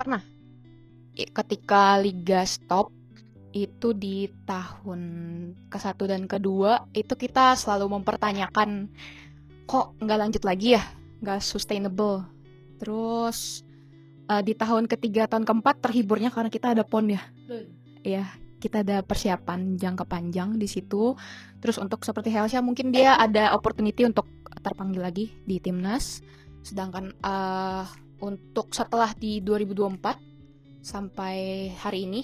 Pernah, ketika liga stop, itu di tahun ke-1 dan kedua itu kita selalu mempertanyakan, "Kok nggak lanjut lagi ya? Nggak sustainable." Terus, di tahun ketiga, tahun keempat terhiburnya karena kita ada PON ya. Iya, kita ada persiapan jangka panjang di situ. Terus untuk seperti Helsia mungkin dia ada opportunity untuk terpanggil lagi di timnas. Sedangkan untuk setelah di 2024 sampai hari ini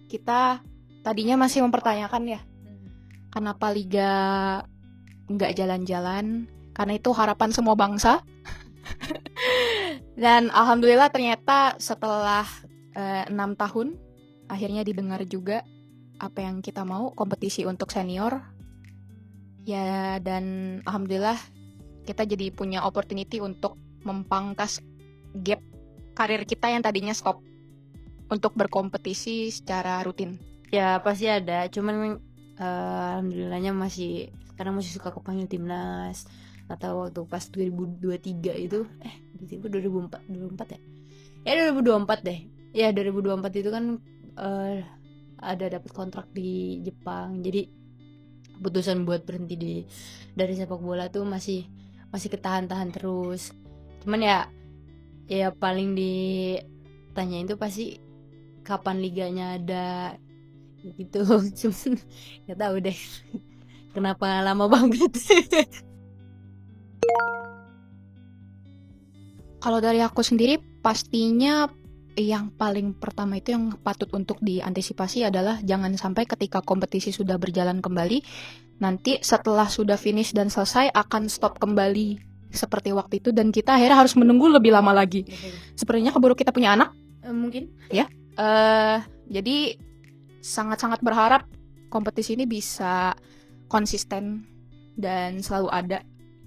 kita tadinya masih mempertanyakan ya kenapa liga nggak jalan-jalan, karena itu harapan semua bangsa. Dan alhamdulillah ternyata setelah 6 tahun akhirnya didengar juga apa yang kita mau, kompetisi untuk senior ya. Dan alhamdulillah kita jadi punya opportunity untuk mempangkas gap karir kita yang tadinya stop untuk berkompetisi secara rutin. Ya pasti ada, cuman alhamdulillahnya masih sekarang masih suka kepanggil timnas. Atau waktu pas 2023 itu 2024 ya? Ya 2024 deh. Ya 2024 itu kan ada dapat kontrak di Jepang. Jadi keputusan buat berhenti dari sepak bola tuh masih ketahan-tahan terus. Cuman ya paling ditanyain tuh pasti kapan liganya ada gitu. Cuman nggak tahu deh kenapa lama banget. Kalau dari aku sendiri pastinya yang paling pertama itu yang patut untuk diantisipasi adalah jangan sampai ketika kompetisi sudah berjalan kembali, nanti setelah sudah finish dan selesai akan stop kembali seperti waktu itu dan kita akhirnya harus menunggu lebih lama lagi. Sepertinya keburu kita punya anak. Mungkin ya. Jadi sangat-sangat berharap kompetisi ini bisa konsisten dan selalu ada.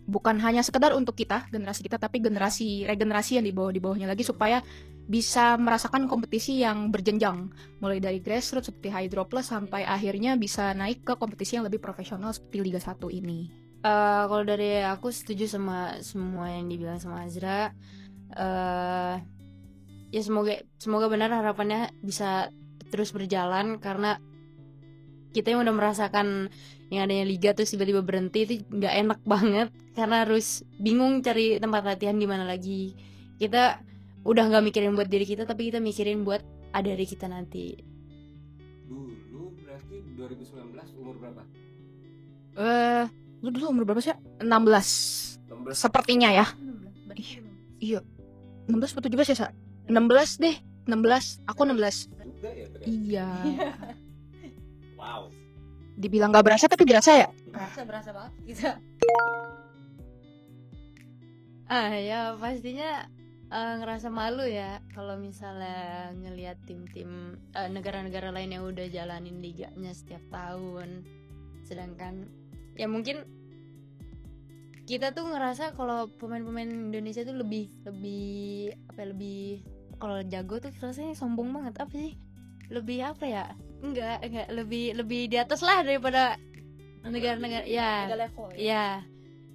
Bukan hanya sekedar untuk kita, generasi kita, tapi regenerasi yang di bawahnya lagi supaya bisa merasakan kompetisi yang berjenjang. Mulai dari grassroots seperti Hydro Plus sampai akhirnya bisa naik ke kompetisi yang lebih profesional seperti Liga 1 ini. Kalau dari aku setuju sama semua yang dibilang sama Azra. Ya semoga benar, harapannya bisa terus berjalan karena kita yang udah merasakan yang adanya liga terus tiba-tiba berhenti itu nggak enak banget karena harus bingung cari tempat latihan di mana lagi. Kita udah nggak mikirin buat diri kita tapi kita mikirin buat adik kita nanti. Dulu berarti 2019 umur berapa? Lu dulu umur berapa sih? 16 sepertinya ya. Iya 16 atau 17 ya, Sa? 16 deh, 16. Aku 16 juga ya ternyata. Iya. Wow. Dibilang gak berasa tapi berasa ya. Berasa banget kita. Ya pastinya ngerasa malu ya kalau misalnya ngelihat tim-tim negara-negara lain yang udah jalanin liganya setiap tahun, sedangkan ya mungkin kita tuh ngerasa kalau pemain-pemain Indonesia tuh lebih kalau jago tuh rasanya sombong banget. Apa sih, lebih apa ya, enggak lebih di atas lah daripada negara-negara ya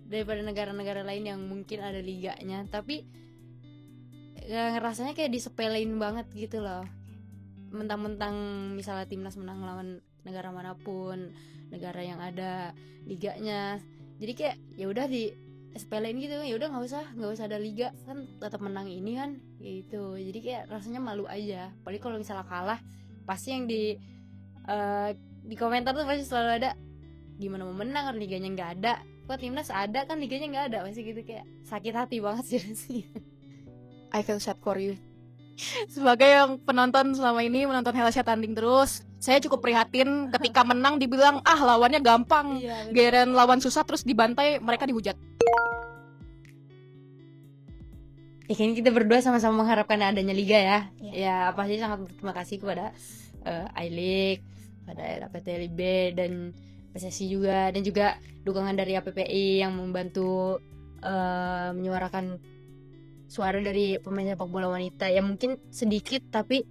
daripada negara-negara lain yang mungkin ada liganya, tapi ngerasanya kayak disepelein banget gitu loh. Mentang-mentang misalnya timnas menang lawan negara manapun, negara yang ada liganya, jadi kayak ya udah disepelein gitu. Ya udah nggak usah ada liga kan tetap menang ini kan gitu. Jadi kayak rasanya malu aja. Apalagi kalau misalnya kalah, pasti yang di komentar tuh pasti selalu ada, gimana mau menang kan liganya nggak ada, kok timnas ada kan liganya nggak ada, pasti gitu. Kayak sakit hati banget sih. I feel sad for you. Sebagai yang penonton selama ini menonton Helsia tanding terus, saya cukup prihatin ketika menang dibilang lawannya gampang. Giliran lawan susah terus dibantai, mereka dihujat. Ya kan kita berdua sama-sama mengharapkan adanya liga ya. Ya pasti sangat berterima kasih kepada I-League, pada PT LIB dan PSSI juga, dan juga dukungan dari APPI yang membantu menyuarakan suara dari pemain sepak bola wanita. Ya mungkin sedikit tapi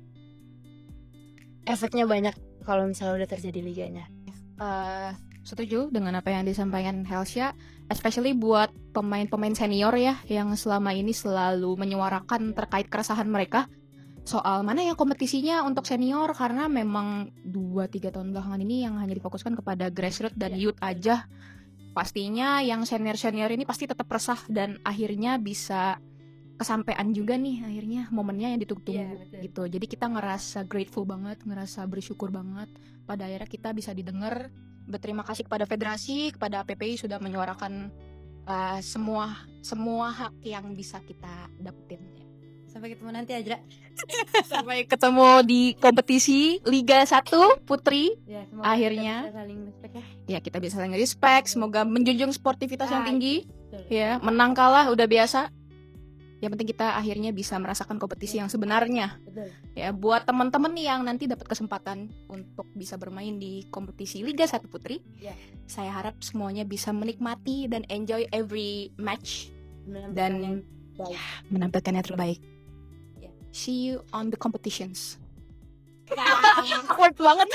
efeknya banyak kalau misalnya udah terjadi liganya. Setuju dengan apa yang disampaikan Helsia, especially buat pemain-pemain senior ya yang selama ini selalu menyuarakan terkait keresahan mereka soal mana ya kompetisinya untuk senior, karena memang 2-3 tahun belakangan ini yang hanya difokuskan kepada grassroots dan youth aja. Pastinya yang senior-senior ini pasti tetap resah dan akhirnya bisa kesampaian juga nih akhirnya momennya yang ditunggu-tunggu betul. gitu. Jadi kita ngerasa grateful banget, ngerasa bersyukur banget pada akhirnya kita bisa didengar. Berterima kasih kepada federasi, kepada PPI sudah menyuarakan semua hak yang bisa kita dapetin. Sampai ketemu nanti Ajra. Sampai ketemu di kompetisi Liga 1 Putri. Ya, semoga Akhirnya. kita bisa saling respect ya. Ya kita bisa saling respect, semoga menjunjung sportivitas yang Ah, tinggi. Betul. Ya, menang kalah udah biasa. Yang penting kita akhirnya bisa merasakan kompetisi yang sebenarnya. Betul. Ya, buat teman-teman nih yang nanti dapat kesempatan untuk bisa bermain di kompetisi Liga 1 Putri, Ya. saya harap semuanya bisa menikmati dan enjoy every match dan baik. menampilkan yang terbaik. Ya. See you on the competitions. Awkward banget.